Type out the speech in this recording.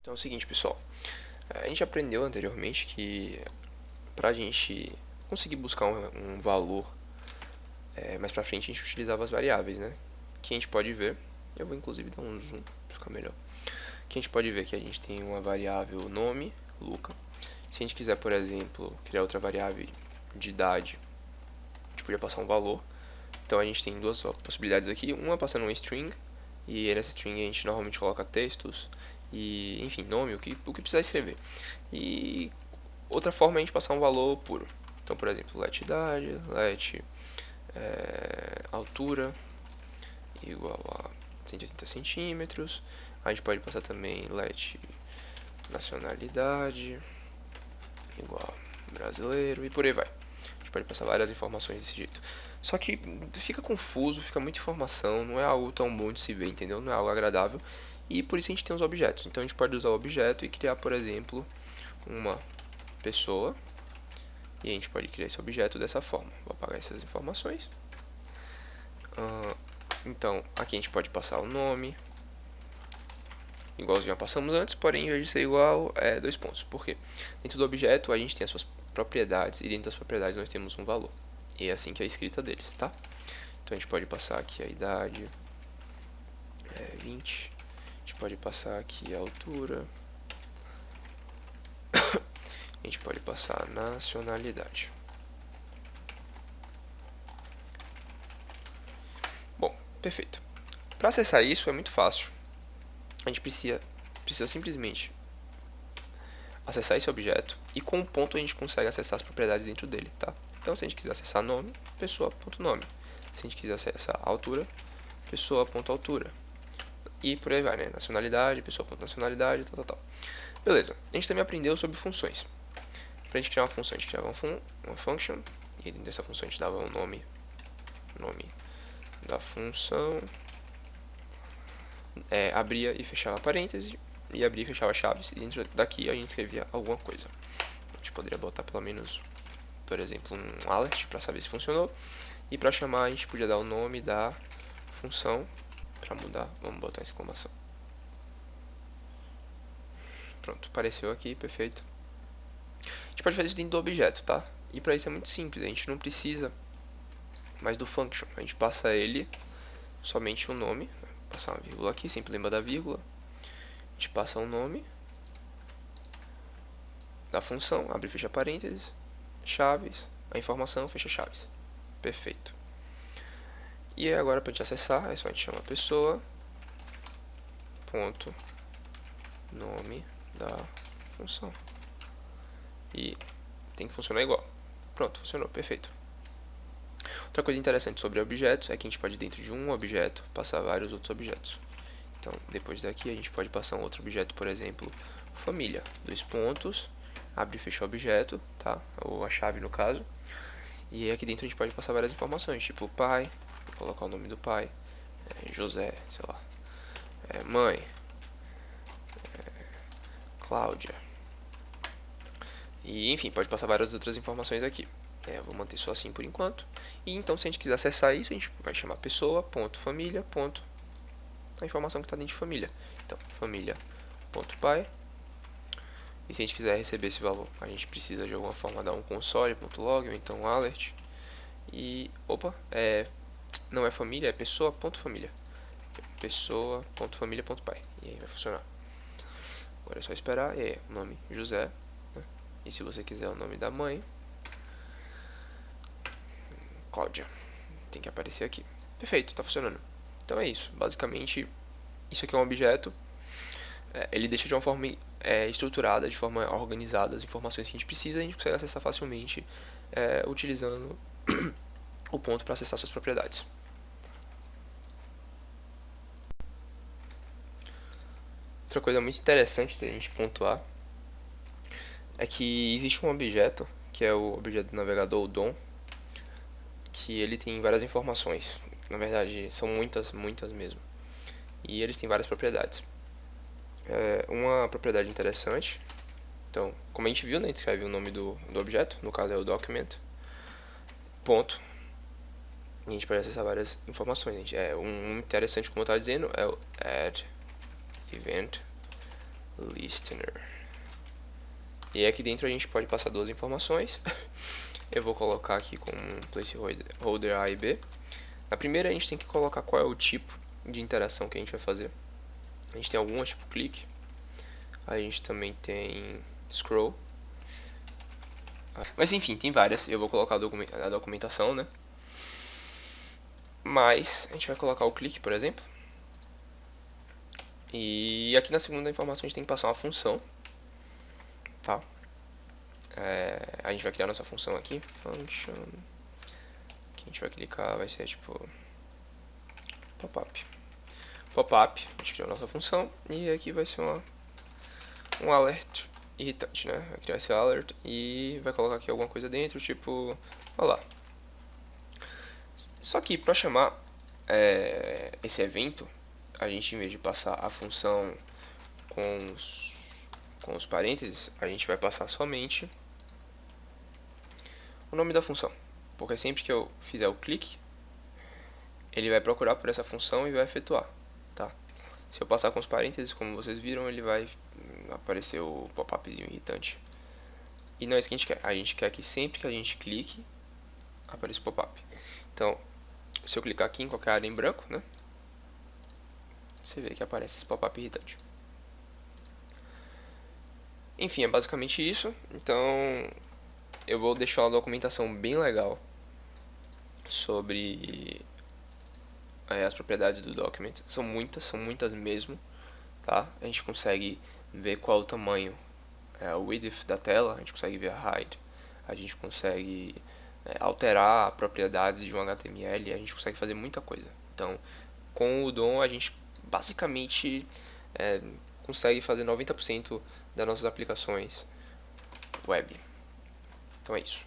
Então é o seguinte, pessoal, a gente aprendeu anteriormente que para a gente conseguir buscar um valor mais para frente, a gente utilizava as variáveis, né? Que a gente pode ver, eu vou inclusive dar um zoom para ficar melhor. Que a gente pode ver que a gente tem uma variável nome, Luca. Se a gente quiser, por exemplo, criar outra variável de idade, a gente podia passar um valor. Então a gente tem duas possibilidades aqui, uma passando uma string, e nessa string a gente normalmente coloca textos e, enfim, nome, o que precisar escrever. E outra forma é a gente passar um valor puro. Então, por exemplo, let idade, let altura igual a 180 centímetros. A gente pode passar também let nacionalidade igual a brasileiro e por aí vai. A gente pode passar várias informações desse jeito. Só que fica confuso, fica muita informação, não é algo tão bom de se ver, entendeu? Não é algo agradável. E por isso a gente tem os objetos. Então a gente pode usar o objeto e criar, por exemplo, uma pessoa. E a gente pode criar esse objeto dessa forma. Vou apagar essas informações. Então aqui a gente pode passar o nome, igual já passamos antes, porém em vez de ser igual, é 2 pontos. Por quê? Dentro do objeto a gente tem as suas propriedades e dentro das propriedades nós temos um valor. E é assim que é a escrita deles, tá? Então a gente pode passar aqui a idade, 20. A gente pode passar aqui a altura. A gente pode passar a nacionalidade. Bom, perfeito. Para acessar isso é muito fácil. A gente precisa simplesmente acessar esse objeto e com um ponto a gente consegue acessar as propriedades dentro dele, tá? Então se a gente quiser acessar nome, pessoa.nome. Se a gente quiser acessar altura, pessoa.altura. E por aí vai, né? Nacionalidade, pessoa.nacionalidade, tal. Beleza. A gente também aprendeu sobre funções. Para a gente criar uma função, a gente criava uma function, e dentro dessa função a gente dava um nome da função, abria e fechava parêntese, e abria e fechava chaves, e dentro daqui a gente escrevia alguma coisa. A gente poderia botar pelo menos, por exemplo, um alert para saber se funcionou, e para chamar a gente podia dar o nome da função. Para mudar, vamos botar exclamação. Pronto, apareceu aqui, perfeito. A gente pode fazer isso dentro do objeto, tá? E para isso é muito simples, a gente não precisa mais do function. A gente passa ele somente o nome, passar uma vírgula aqui, sempre lembra da vírgula. A gente passa o nome da função, abre e fecha parênteses, chaves, a informação, fecha chaves. Perfeito. E agora para a gente acessar, é só a gente chamar a pessoa, ponto, nome da função. E tem que funcionar igual. Pronto, funcionou, perfeito. Outra coisa interessante sobre objetos é que a gente pode, dentro de um objeto, passar vários outros objetos. Então, depois daqui, a gente pode passar um outro objeto, por exemplo, família. 2 pontos, abre e fecha o objeto, tá? Ou a chave, no caso. E aqui dentro a gente pode passar várias informações, tipo pai, vou colocar o nome do pai, José, sei lá, mãe, Cláudia. E, enfim, pode passar várias outras informações aqui. Eu vou manter só assim por enquanto. E então, se a gente quiser acessar isso, a gente vai chamar pessoa.família. A informação que está dentro de família. Então, família.pai. E se a gente quiser receber esse valor, a gente precisa de alguma forma dar um console.log ou então um alert. E, opa, não é família, é pessoa.família. Pessoa.família.pai. E aí vai funcionar. Agora é só esperar. E aí, o nome José. Né? E se você quiser o nome da mãe, Cláudia. Tem que aparecer aqui. Perfeito, está funcionando. Então é isso. Basicamente, isso aqui é um objeto. Ele deixa de uma forma estruturada, de forma organizada, as informações que a gente precisa, e a gente consegue acessar facilmente utilizando o ponto para acessar suas propriedades. Outra coisa muito interessante da gente pontuar é que existe um objeto, que é o objeto do navegador, o DOM, que ele tem várias informações. Na verdade, são muitas mesmo. E eles têm várias propriedades. Uma propriedade interessante, então, como a gente viu, né, a gente escreve o nome do objeto, no caso é o document, ponto, e a gente pode acessar várias informações. Um interessante, como eu estava dizendo, é o add event listener. E aqui dentro a gente pode passar duas informações. Eu vou colocar aqui com um placeholder A e B. Na primeira a gente tem que colocar qual é o tipo de interação que a gente vai fazer. A gente tem algumas, tipo clique. A gente também tem scroll. Mas enfim, tem várias. Eu vou colocar a documentação, né? Mas a gente vai colocar o clique, por exemplo. E aqui na segunda informação a gente tem que passar uma função. Tá? A gente vai criar nossa função aqui. Function. Que a gente vai clicar, vai ser tipo pop-up. Pop-up, a gente criou a nossa função. E aqui vai ser um alert irritante, né? Vai criar esse alert e vai colocar aqui alguma coisa dentro, tipo, olha lá. Só que para chamar esse evento, a gente, em vez de passar a função com os parênteses, a gente vai passar somente o nome da função. Porque sempre que eu fizer o clique, ele vai procurar por essa função e vai efetuar. Tá? Se eu passar com os parênteses, como vocês viram, ele vai aparecer o pop-upzinho irritante. E não é isso que a gente quer. A gente quer que sempre que a gente clique, apareça o pop-up. Então, se eu clicar aqui em qualquer área em branco, né? Você vê que aparece esse pop-up irritante. Enfim, é basicamente isso. Então, eu vou deixar uma documentação bem legal sobre as propriedades do document. São muitas mesmo. Tá? A gente consegue ver qual o tamanho, o width da tela, a gente consegue ver a height, a gente consegue alterar propriedades de um HTML, a gente consegue fazer muita coisa. Então, com o DOM a gente basicamente consegue fazer 90% das nossas aplicações web. Então é isso.